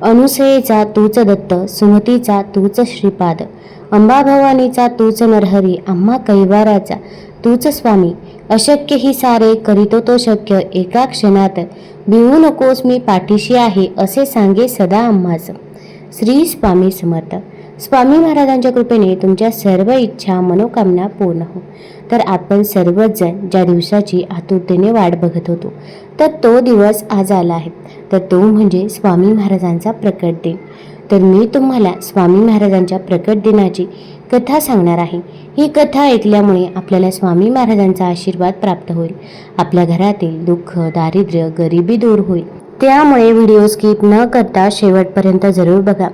अनुसयेचा तूच दत्त, सुमतीचा तूच श्रीपाद, अंबा भवानीचा तूच नरहरी, आम्हा कैवाराचा तूच स्वामी. अशक्य ही सारे करीतो तो शक्य, एका क्षणात भिवू नकोस मी पाठीशी आहे, असे सांगे सदा आम्हास. श्री स्वामी समर्थ. स्वामी महाराजांच्या कृपेने तुमच्या सर्व इच्छा मनोकामना पूर्ण हो. तर आपण सर्वच जण ज्या दिवसाची आतुरतेने वाट बघत होतो, तर तो दिवस आज आला आहे. तर तो म्हणजे स्वामी महाराजांचा प्रकट दिन. तर मी तुम्हाला स्वामी महाराजांच्या प्रकट दिनाची कथा सांगणार आहे. ही कथा ऐकल्यामुळे आपल्याला स्वामी महाराजांचा आशीर्वाद प्राप्त होईल. आपल्या घरातील दुःख, दारिद्र्य, गरिबी दूर होईल. त्यामुळे व्हिडिओ स्किप न करता शेवटपर्यंत जरूर बघा.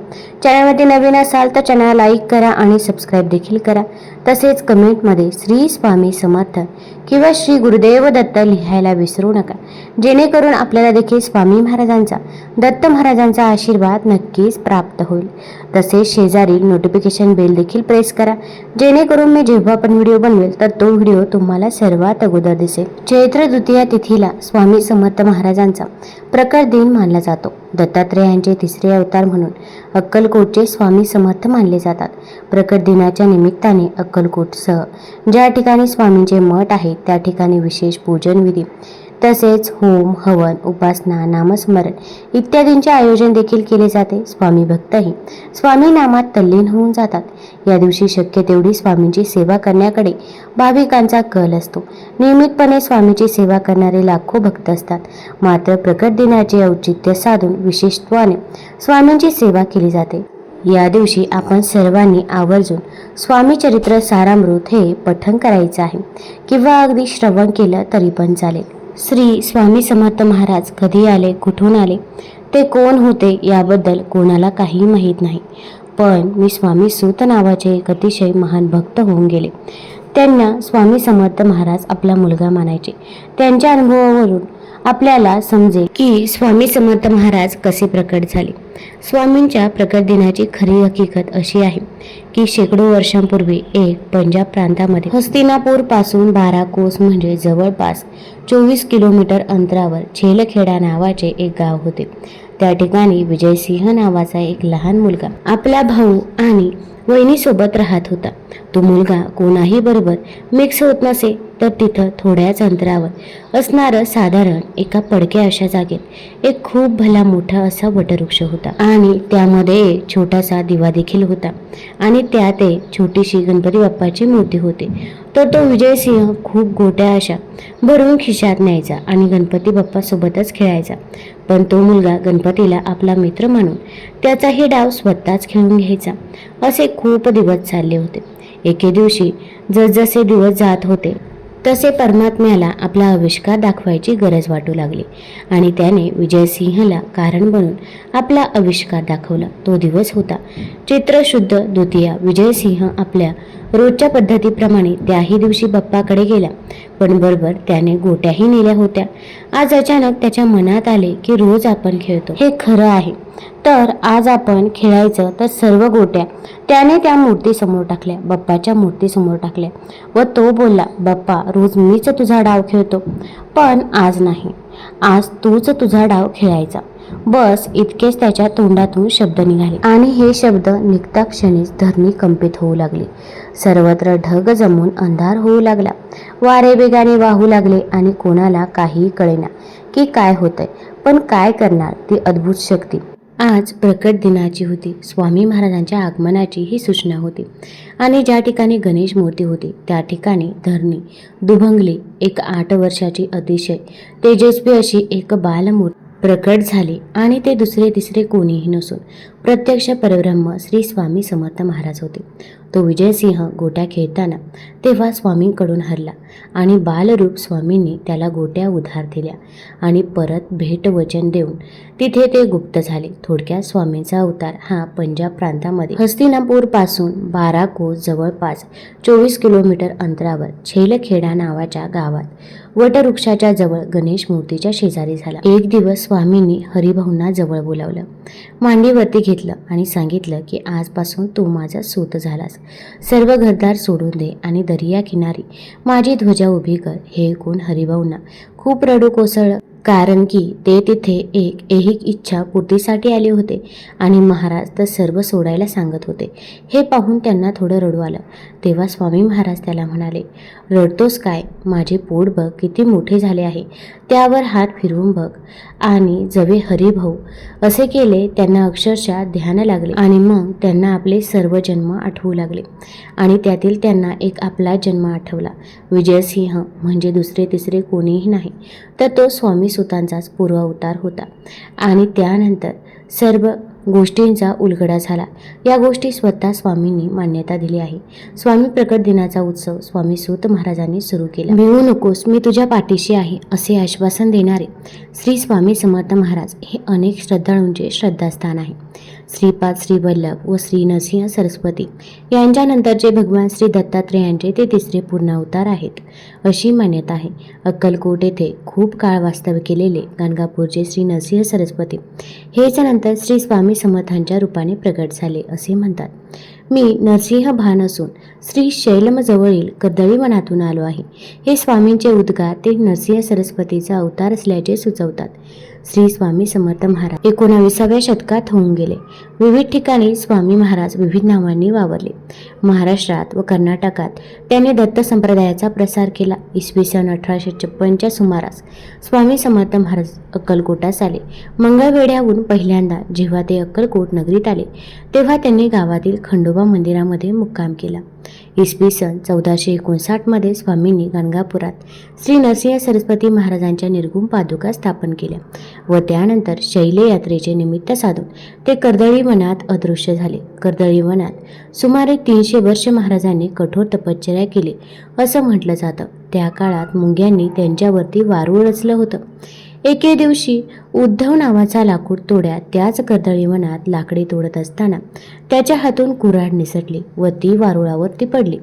चॅनलमध्ये नवीन असाल तर चॅनल लाईक करा आणि सबस्क्राईब देखील करा. तसेच कमेंटमध्ये श्री स्वामी समर्थ किंवा श्री गुरुदेव दत्त लिहायला विसरू नका, जेणेकरून आपल्याला देखील स्वामी महाराजांचा, दत्त महाराजांचा आशीर्वाद नक्कीच प्राप्त होईल. तसेच शेजारी नोटिफिकेशन बेल देखील प्रेस करा, जेणेकरून मी जेव्हा पण व्हिडिओ बनवेल तर तो व्हिडिओ तुम्हाला सर्वात अगोदर दिसेल. चैत्र द्वितीया तिथीला स्वामी समर्थ महाराजांचा प्रकट दिन मानला जातो. दत्तात्रेयांचे तिसरे अवतार म्हणून अक्कलकोटचे स्वामी समर्थ मानले जातात. प्रकट दिनाच्या निमित्ताने अक्कलकोटसह ज्या ठिकाणी स्वामींचे मठ आहे त्या ठिकाणी विशेष पूजन विधी, तसेच होम, हवन, उपासना, नामस्मरण इत्यादींचे आयोजन देखील केले जाते. स्वामी भक्तही स्वामी नामात तल्लीन होऊन जातात. या दिवशी शक्य तेवढी स्वामींची सेवा करण्याकडे भाविकांचा कल असतो. नियमितपणे स्वामीची सेवा करणारे लाखो भक्त असतात. मात्र प्रकट दिनाचे औचित्य साधून विशेषत्वाने स्वामींची सेवा केली जाते. या दिवशी आपण सर्वांनी आवर्जून स्वामी चरित्र सारामृत हे पठण करायचे आहे, किंवा अगदी श्रवण केलं तरी पण चालेल. श्री स्वामी समर्थ महाराज कधी आले, कुठून आले, ते कोण होते याबद्दल कोणाला काही माहीत नाही. पण मी स्वामी सूत नावाचे एक अतिशय महान भक्त होऊन गेले. त्यांना स्वामी समर्थ महाराज आपला मुलगा मानायचे. त्यांच्या अनुभवावरून आपल्याला समजेल की स्वामी समर्थ महाराज कसे प्रकट झाले. स्वामींच्या प्रकट दिनाची खरी हकीकत अशी आहे की शेकडो वर्षांपूर्वी एक पंजाब प्रांतामध्ये हस्तिनापूर पासून 12 कोस म्हणजे जवळपास 24 किलोमीटर अंतरावर छेलखेडा नावाचे एक गाव होते. त्या ठिकाणी विजयसिंह नावाचा एक लहान मुलगा आपला भाऊ आणि वहिनीसोबत राहत होता. तो मुलगा कोणाही बरोबर मिक्स होत नसे, तर तिथं थोड्याच अंतरावर असणारं साधारण एका पडक्या अशा जागेत एक खूप भला मोठा असा वटवृक्ष होता आणि त्यामध्ये एक छोटासा दिवा देखील होता आणि त्यात एक छोटीशी गणपती बाप्पाची मूर्ती होती. तर तो विजयसिंह खूप गोट्या अशा भरून खिशात न्यायचा आणि गणपती बाप्पा सोबतच खेळायचा. पण तो मुलगा गणपतीला आपला मित्र म्हणून त्याचाही डाव स्वतःच खेळून घ्यायचा. असे खूप दिवस चालले होते. एके दिवशी जसजसे दिवस जात होते तसे परमात्म्याला आपला आविष्कार दाखवायची गरज वाटू लागली आणि त्याने विजयसिंहला कारण बनून आपला आविष्कार दाखवला. तो दिवस होता चैत्र शुद्ध द्वितीया. विजयसिंह आपल्या रोजच्या पद्धतीप्रमाणे त्याही दिवशी बाप्पाकडे गेला, पण बरोबर त्याने गोट्याही नेल्या होत्या. आज अचानक त्याच्या मनात आले की रोज आपण खेळतो हे खरं आहे, तर आज आपण खेळायचं. तर सर्व गोट्या त्याने त्या मूर्तीसमोर टाकल्या, बाप्पाच्या मूर्तीसमोर टाकल्या व तो बोलला, बाप्पा रोज मीच तुझा डाव खेळतो, पण आज नाही. आज तूच तुझा डाव खेळायचा. बस इतकेच त्याच्या तोंडातून शब्द निघाले आणि हे शब्द निघता क्षणीच धरणी कंपित होऊ लागली. सर्वत्र ढग जमून अंधार होऊ लागला. वारे वेगाने वाहू लागले आणि कोणाला काहीही कळेना की काय होतंय. पण काय करणार, ती अद्भुत शक्ती आज प्रकट दिनाची होती. स्वामी महाराजांच्या आगमनाची ही सूचना होती आणि ज्या ठिकाणी गणेश मूर्ती होती त्या ठिकाणी धरणी दुभंगली. एक 8 वर्षाची अतिशय तेजस्वी अशी एक बालमूर्ती प्रकट झाली आणि ते दुसरे तिसरे कोणीही नसून प्रत्यक्ष परब्रह्म श्री स्वामी समर्थ महाराज होते. तो विजयसिंह गोट्या खेळताना तेव्हा स्वामींकडून हरला आणि बालरूप स्वामींनी त्याला गोट्या उधार दिल्या आणि परत भेट वचन देऊन तिथे ते गुप्त झाले. थोडक्यात स्वामींचा अवतार हा पंजाब प्रांतामध्ये हस्तिनापूर पासून 12 कोस जवळपास 24 किलोमीटर अंतरावर छेलखेडा नावाच्या गावात वटवृक्षाच्या जवळ गणेश मूर्तीच्या शेजारी झाला. एक दिवस स्वामींनी हरिभाऊंना जवळ बोलावलं, मांडीवरती घेतलं आणि सांगितलं की आजपासून तू माझा सूत झालास. सर्व घरदार सोडून दे आणि दर्या किनारी माझी ध्वजा उभी कर. हे ऐकून हरिभाऊंना खूप रडू कोसळलं. कारण की ते तिथे एक ऐहिक इच्छा पूर्तीसाठी आले होते आणि महाराज तर सर्व सोडायला सांगत होते. हे पाहून त्यांना थोडं रडू आलं. तेव्हा स्वामी महाराज त्याला म्हणाले, रडतोस काय? माझे पोट बघ किती मोठे झाले आहे. त्यावर हात फिरवून बघ. आणि जवे हरिभाऊ असे केले. त्यांना अक्षरशः ध्यान लागले आणि मग त्यांना आपले सर्व जन्म आठवू लागले आणि त्यातील त्यांना एक आपला जन्म आठवला. विजयसिंह म्हणजे दुसरे तिसरे कोणीही नाही, तर तो स्वामी सुतांचाच पूर्वावतार होता. आणि त्यानंतर सर्व गोष्टींचा उलगडा झाला. या गोष्टी स्वतः स्वामींनी मान्यता दिली आहे. स्वामी प्रकट दिनाचा उत्सव स्वामी सूत महाराजांनी सुरू केला. भिवू नकोस, मी तुझ्या पाठीशी आहे असे आश्वासन देणारे श्री स्वामी समर्थ महाराज हे अनेक श्रद्धाळूंचे श्रद्धास्थान आहे. श्रीपाद, श्री वल्लभ व श्री नरसिंह सरस्वती यांच्यानंतरचे भगवान श्री दत्तात्रेयांचे ते तिसरे पूर्णावतार आहेत अशी मान्यता आहे. अक्कलकोट येथे खूप काळ वास्तव्य केलेले गाणगापूरचे श्री नरसिंह सरस्वती हेच नंतर श्री स्वामी समर्थांच्या रूपाने प्रगट झाले असे म्हणतात. मी नरसिंह भान असून श्री शैलमजवळील कर्दळी वनातून आलो आहे. हे स्वामींचे उद्गार ते नरसिंह सरस्वतीचा अवतार असल्याचे सुचवतात. श्री स्वामी समर्थ महाराज 19व्या शतकात होऊन गेले. विविध ठिकाणी स्वामी महाराज विविध नावांनी वावरले. महाराष्ट्रात व कर्नाटकात त्यांनी दत्त संप्रदायाचा प्रसार केला. इसवी सन 1856च्या सुमारास स्वामी समर्थ महाराज अक्कलकोटास आले. मंगळवेढ्याहून पहिल्यांदा जेव्हा ते अक्कलकोट नगरीत आले तेव्हा त्यांनी गावातील खंडोबा मंदिरामध्ये मुक्काम केला. इसवी सन 1459मध्ये स्वामींनी गाणगापुरात श्री नरसिंह सरस्वती महाराजांच्या निर्गुण पादुका स्थापन केल्या व त्यानंतर शैलयात्रेचे निमित्त साधून ते कर्दळी वनात अदृश्य झाले. कर्दळी वनात सुमारे 300 वर्ष महाराजांनी कठोर तपश्चर्या केली असं म्हटलं जातं. त्या काळात मुंग्यांनी त्यांच्यावरती वारूळ रचलं होतं. एके दिवशी उद्धव नावाचा लाकूड तोड्या त्याच कर्दळी वनात लाकडे तोडत असताना त्याच्या हातून कुऱ्हाड निसटली व ती वारुळावरती पडली.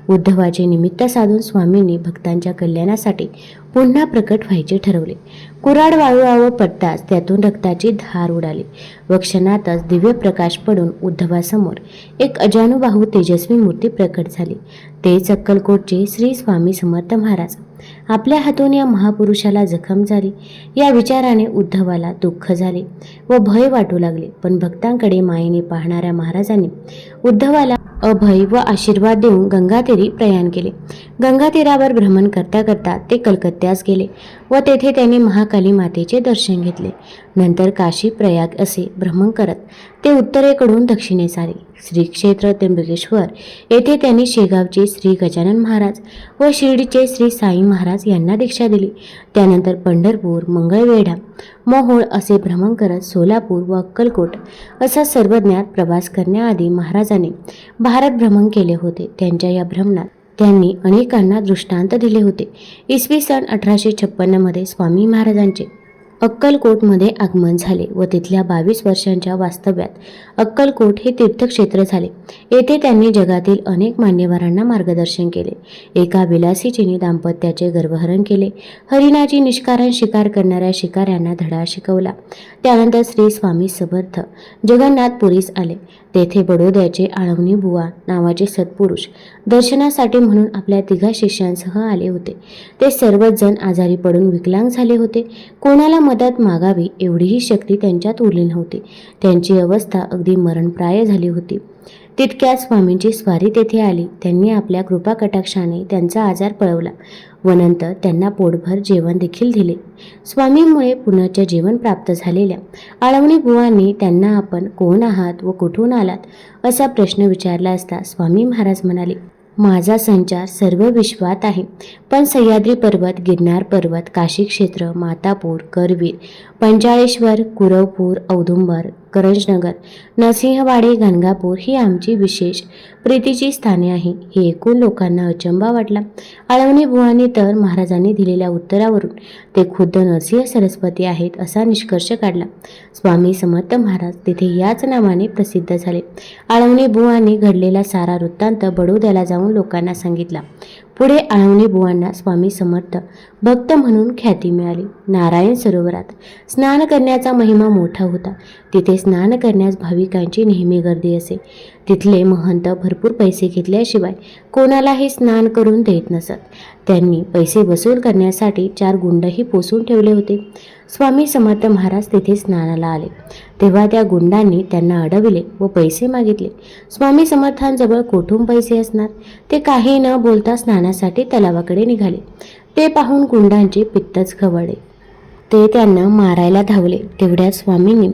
उद्धवाचे निमित्त साधून स्वामींनी भक्तांच्या कल्याणासाठी पुन्हा प्रकट व्हायचे ठरवले. कुऱ्हाड वारुळावर पडताच त्यातून रक्ताची धार उडाली व क्षणातच दिव्य प्रकाश पडून उद्धवासमोर एक अजानुबाहू तेजस्वी मूर्ती प्रकट झाली. तेच अक्कलकोटचे श्री स्वामी समर्थ महाराज. आपल्या हातून या महापुरुषाला जखम झाली या विचाराने उद्धवाला दुःख झाले व भय वाटू लागले. पण भक्तांकडे मायेने पाहणाऱ्या महाराजांनी उद्धवाला अभय व आशीर्वाद देऊन गंगातीरी प्रयाण केले. गंगातीरावर भ्रमण करता करता ते कलकत्त्यास गेले व तेथे त्यांनी महाकाली मातेचे दर्शन घेतले. नंतर काशी प्रयाग असे भ्रमण करत ते उत्तरेकडून दक्षिणेस आले. श्री क्षेत्र त्र्यंबकेश्वर येथे त्यांनी शेगावचे श्री गजानन महाराज व शिर्डीचे श्री साई महाराज यांना दीक्षा दिली. त्यानंतर पंढरपूर, मंगळवेढा, मोहोळ असे भ्रमण करत सोलापूर व अक्कलकोट असा सर्वज्ञात प्रवास करण्याआधी महाराजांनी भारत भ्रमण केले होते. त्यांच्या या भ्रमणात त्यांनी अनेकांना दृष्टांत दिले होते. इसवी सन 1856मध्ये स्वामी महाराजांचे अक्कलकोटमध्ये आगमन झाले व तिथल्या 22 वर्षांच्या वास्तव्यात अक्कलकोट हे तीर्थक्षेत्र झाले. येथे त्यांनी जगातील अनेक मान्यवरांना मार्गदर्शन केले. एका विलासी चिनी दाम्पत्याचे गर्भहरण केले. हरिणाची निष्कारण शिकार करणाऱ्या शिकाऱ्यांना धडा शिकवला. त्यानंतर श्री स्वामी समर्थ जगन्नाथपुरीस आले. तेथे बडोद्याचे आळवणी बुवा नावाचे सत्पुरुष दर्शनासाठी म्हणून आपल्या 3 शिष्यांसह आले होते. ते सर्वच जण आजारी पडून विकलांग झाले होते. कोणाला मदत मागावी एवढीही शक्ती त्यांच्यात उरली नव्हती. त्यांची अवस्था अगदी मरणप्राय झाली होती. तितक्यात स्वामींची स्वारी तेथे आली. त्यांनी आपल्या कृपा कटाक्षाने त्यांचा आजार पळवला व नंतर त्यांना पोटभर जेवण देखील दिले. स्वामींमुळे पुनश्च जीवन प्राप्त झालेल्या आळवणी बुवांनी त्यांना आपण कोण आहात व कुठून आलात असा प्रश्न विचारला असता स्वामी महाराज म्हणाले, माझा संचार सर्व विश्वात आहे, पण सह्याद्री पर्वत, गिरनार पर्वत, काशी क्षेत्र, मातापूर, करवीर, पंचाळेश्वर, कुरवपूर, औदुंबर, करंजनगर, नरसिंहवाडी, गाणगापूर ही आमची विशेष प्रीतीची स्थाने आहे. हे ऐकून लोकांना अचंबा वाटला. आळवणी बुवांनी तर महाराजांनी दिलेल्या उत्तरावरून ते खुद्द नरसिंह सरस्वती आहेत असा निष्कर्ष काढला. स्वामी समर्थ महाराज तिथे याच नावाने प्रसिद्ध झाले. आळवणी बुवांनी घडलेला सारा वृत्तांत बडोद्याला जाऊन लोकांना सांगितला. पुढे आळवणी बुवांना स्वामी समर्थ भक्त म्हणून ख्याती मिळाली. नारायण सरोवरात स्नान करण्याचा महिमा मोठा होता. तिथे स्नान करण्यास भाविकांची नेहमी गर्दी असे. तिथले महंत भरपूर पैसे घेतल्याशिवाय कोणालाही स्नान करून देत नसत. त्यांनी पैसे वसूल करण्यासाठी 4 गुंडही पोसून ठेवले होते. स्वामी समर्थ महाराज तिथे स्नानाला आले तेव्हा त्या गुंडांनी त्यांना अडविले व पैसे मागितले. स्वामी समर्थांजवळ कोठून पैसे असणार? ते काही न बोलता स्नानासाठी तलावाकडे निघाले. ते पाहून गुंडांचे पित्तच खवळले. ते त्यांना मारायला धावले. तेवढ्यात स्वामींनी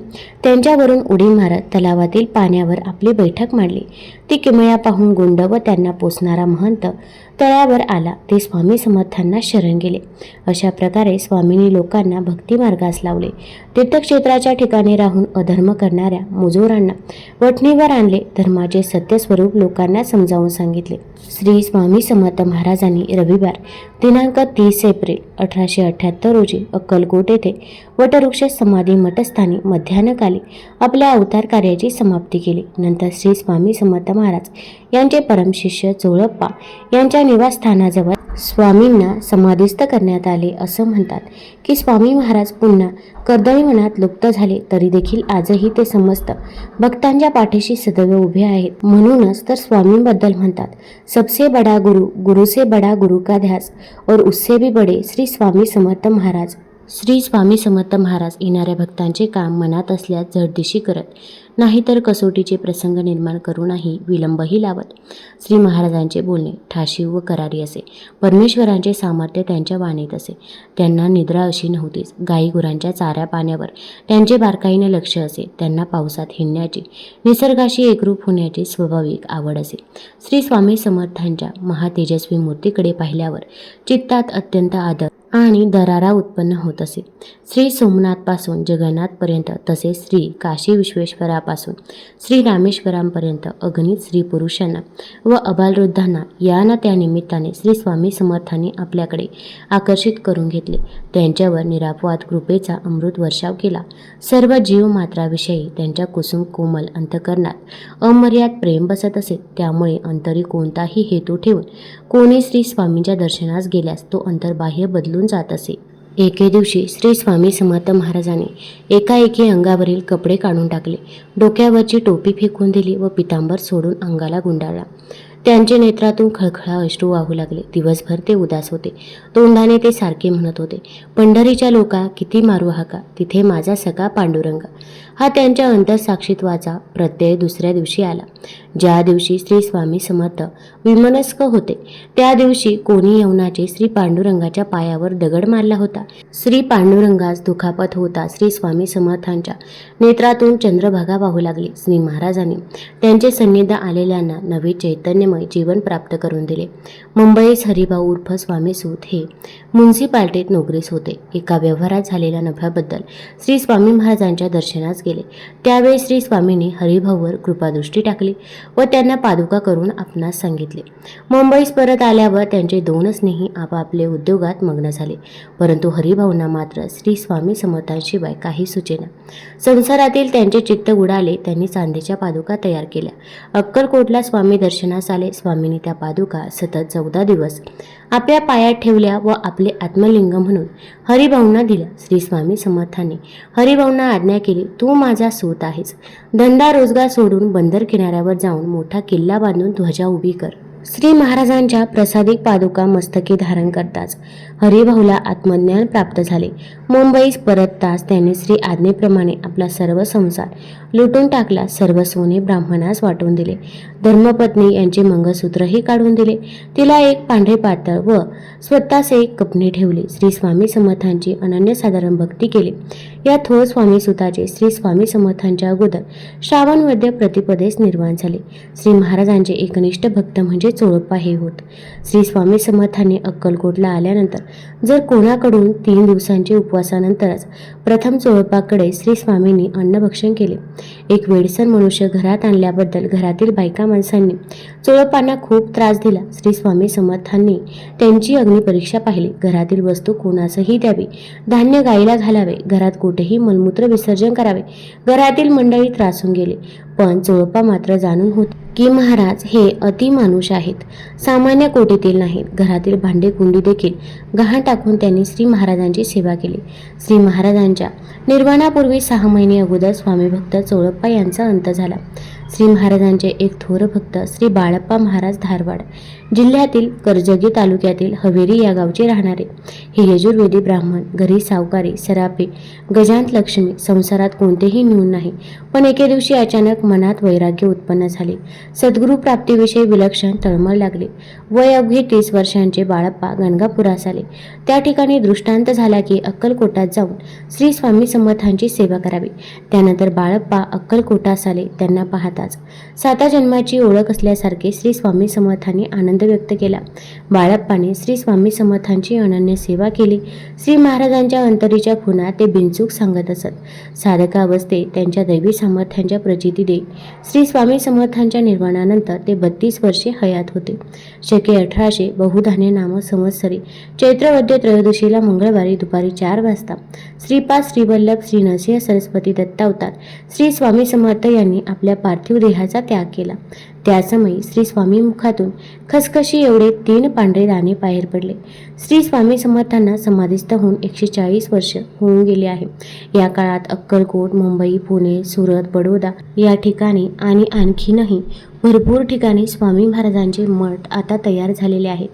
त्यांच्यावरून उडी मारत तलावातील पाण्यावर आपली बैठक मांडली. ती किमया पाहून गुंड व त्यांना पोसणारा महंत तळ्यावर आला. ते स्वामी समर्थांना शरण गेले. अशा प्रकारे स्वामींनी लोकांना भक्ती मार्गास लावले. तीर्थक्षेत्राच्या ठिकाणी राहून अधर्म करणाऱ्या मुजोरांना वठणीवर आणले. धर्माचे सत्यस्वरूप लोकांना समजावून सांगितले. श्री स्वामी समर्थ महाराजांनी रविवार दिनांक 30 एप्रिल 1878 रोजी अक्कलकोट येथे वटवृक्ष समाधी मठस्थानी मध्यान्हकाली आपल्या अवतार कार्याची समाप्ती केली. नंतर श्री स्वामी समर्थ महाराज यांचे परमशिष्य चोळप्पा यांच्या निवासस्थानाजवळ स्वामींना समाधीस्थ करण्यात आले. असं म्हणतात की स्वामी महाराज पुन्हा कर्दळीवनात लुप्त झाले तरी देखील आजही ते समस्त भक्तांच्या पाठीशी सदैव उभे आहेत. म्हणूनच तर स्वामींबद्दल म्हणतात, सबसे बडा गुरु, गुरु से बडा गुरु का ध्यास और उससे भी बडे श्री स्वामी समर्थ महाराज. श्री स्वामी समर्थ महाराज येणाऱ्या भक्तांचे काम मनात असल्यास जडदिशी करत, नाहीतर कसोटीचे प्रसंग निर्माण करूनही विलंबही लावत. श्री महाराजांचे बोलणे ठाशीव व करारी असे. परमेश्वरांचे सामर्थ्य त्यांच्या वाणीत असे. त्यांना निद्रा अशी नव्हतीच. गायीगुरांच्या चाऱ्या पाण्यावर त्यांचे बारकाईने लक्ष असे. त्यांना पावसात हिंडण्याची, निसर्गाशी एकरूप होण्याची स्वाभाविक आवड असे. श्री स्वामी समर्थांच्या महातेजस्वी मूर्तीकडे पाहिल्यावर चित्तात अत्यंत आदर आणि दरारा उत्पन्न होत असे. श्री सोमनाथपासून जगन्नाथपर्यंत, तसेच श्री काशी विश्वेश्वरापासून श्री रामेश्वरांपर्यंत अगणित स्त्री पुरुषांना व अबालवृद्धांना या ना त्या निमित्ताने श्री स्वामी समर्थांनी आपल्याकडे आकर्षित करून घेतले. त्यांच्यावर निरापवाद कृपेचा अमृत वर्षाव केला. सर्व जीवमात्राविषयी त्यांच्या कुसुम कोमल अंतकरणात अमर्याद प्रेम बसत असे. त्यामुळे अंतरी कोणताही हेतू ठेवून कोणी श्री स्वामींच्या दर्शनास गेल्यास तो अंतर्बाह्य बदलून जात असे. एके दिवशी श्री स्वामी समर्थ महाराजांनी एकाएकी अंगावरील कपडे काढून टाकले. डोक्यावरची टोपी फेकून दिली व पितांबर सोडून अंगाला गुंडाळला. त्यांचे नेत्रातून खळखळा अश्रू वाहू लागले. दिवसभर ते उदास होते. तोंडाने ते सारखे म्हणत होते, पंढरीच्या लोका किती मारू हाका, तिथे माझा सखा पांडुरंग. हा त्यांच्या अंतरसाक्षीत्वाचा प्रत्यय दुसऱ्या दिवशी आला. ज्या दिवशी श्री स्वामी समर्थ विमनस्क होते त्या दिवशी कोणी यवनाचे श्री पांडुरंगाच्या पायावर दगड मारला होता. श्री पांडुरंगास दुखापत होता श्री स्वामी समर्थांच्या नेत्रातून चंद्रभागा वाहू लागली. श्री महाराजांनी त्यांचे सन्निध आलेल्यांना नवे चैतन्यमय जीवन प्राप्त करून दिले. मुंबईस हरिभाऊ उर्फ स्वामी सूत हे म्युन्सिपाल्टीत नोकरीस होते. एका व्यवहारात झालेल्या नफ्याबद्दल श्री स्वामी महाराजांच्या दर्शनास गेले. त्यावेळी श्री स्वामींनी हरिभाऊवर कृपादृष्टी टाकली व त्यांना पादुका करून आपणास सांगितले. मुंबईस परत आल्यावर त्यांचे 2 स्नेही आपापले उद्योगात मग्न झाले. परंतु हरिभाऊंना मात्र श्री स्वामी समर्थांशिवाय काही सुचेना. संसारातील त्यांचे चित्त उडाले. त्यांनी चांदीच्या पादुका तयार केल्या. अक्कलकोटला स्वामी दर्शनास आले. स्वामींनी त्या पादुका सतत 14 दिवस आपल्या पायात ठेवल्या व आपले आत्मलिंग म्हणून हरिभाऊंना दिल्या. श्री स्वामी समर्थांनी हरिभाऊंना आज्ञा केली, तू माझा सूत आहेस. धंदा रोजगार सोडून बंदर किनाऱ्यावर जाऊन मोठा किल्ला बांधून ध्वजा उभी कर. श्री महाराजांच्या प्रसादिक पादुका मस्तकी धारण करताच हरिभाऊला आत्मज्ञान प्राप्त झाले. मुंबईस परतताच त्यांनी श्री आज्ञेप्रमाणे आपला सर्व संसार लुटून टाकला. सर्व सोने ब्राह्मणास वाटून दिले. धर्मपत्नी यांचे मंगळसूत्रही काढून दिले. तिला एक पांढरे पातळ व स्वतःस एक कपणे ठेवले. श्री स्वामी समर्थांची अनन्यसाधारण भक्ती केली. या थोर स्वामी सुताचे श्री स्वामी समर्थांच्या अगोदर श्रावणवद्य प्रतिपदेस निर्माण झाले. श्री महाराजांचे एकनिष्ठ भक्त म्हणजे चोळप्पा हे होत. श्री स्वामी समर्थांनी अक्कलकोटला आल्यानंतर जर कोणाकडून 3 दिवसांचे उपवासानंतरच प्रथम चोळप्पाकडे श्री स्वामींनी अन्नभक्षण केले. एक वेडसर मनुष्य घरात आणल्याबद्दल घरातील बायका माणसांनी चोळप्पांना खूप त्रास दिला. श्री स्वामी समर्थांनी त्यांची अग्निपरीक्षा पाहिली. घरातील वस्तू कोणासही द्यावी, धान्य गाईला घालावे, घरात कुठेही मलमूत्र विसर्जन करावे. घरातील मंडळी त्रासून गेले, पण चोळप्पा मात्र जाणून होते की महाराज हे अतिमानुष आहेत, सामान्य कोटीतील नाहीत. घरातील भांडे कुंडी देखील गहाण टाकून त्यांनी श्री महाराजांची सेवा केली. श्री महाराजांच्या निर्वाणापूर्वी 6 महिने अगोदर स्वामी भक्त चोळप्पा यांचा अंत झाला. श्री महाराजांचे एक थोर भक्त श्री बाळप्पा महाराज धारवाड जिल्ह्यातील करजगी तालुक्यातील हवेरी या गावचे राहणारे. हे यजुर्वेदी ब्राह्मण, घरी सावकारी, सराफी, गजांत लक्ष्मी, संसारात कोणतेही न्यून नाही. पण एके दिवशी अचानक मनात वैराग्य उत्पन्न झाले. सद्गुरू प्राप्तीविषयी विलक्षण तळमळ लागली. वय अवघी 30 वर्षांचे बाळप्पा गणगापुरास आले. त्या ठिकाणी दृष्टांत झाला की अक्कलकोटात जाऊन श्री स्वामी समर्थांची सेवा करावी. त्यानंतर बाळप्पा अक्कलकोटास आले. त्यांना पाहताच 7 जन्माची ओळख असल्यासारखे श्री स्वामी समर्थांनी आनंद व्यक्त केला. बाळप्पाने श्री स्वामी समर्थांची अनन्य सेवा केली. श्री महाराजांच्या अंतरीच्या खुणा ते बिनचूक सांगत असत. साधकावस्थेत त्यांच्या दैवी सामर्थ्यांच्या प्रचिती देई श्री स्वामी समर्थांच्या निर्वाणानंतर ते 32 वर्षे हयात होते. शके 1800 बहुधान्य नाम संवत्सरी चैत्रवद्य त्रयोदशीला मंगळवारी दुपारी 4 वाजता श्रीपाद श्रीवल्लभ श्री नरसिंह सरस्वती दत्तावतार श्री स्वामी समर्थ यांनी आपल्या पार्थिव देहाचा त्याग केला. त्यासमयी श्री स्वामी मुखातून खसखशी एवढे 3 पांढरे दाणे बाहेर पडले. श्री स्वामी समर्थांना समाधीस्थ होऊन 140 वर्ष होऊन गेले आहे. या काळात अक्कलकोट, मुंबई, पुणे, सुरत, बडोदा या ठिकाणी आणि आणखीनही भरपूर ठिकाणी स्वामी महाराजांचे मठ आता तयार झालेले आहेत.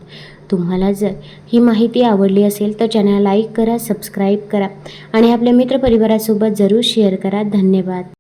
तुम्हाला जर ही माहिती आवडली असेल तर चॅनल लाईक करा, सबस्क्राईब करा आणि आपल्या मित्रपरिवारासोबत जरूर शेअर करा. धन्यवाद.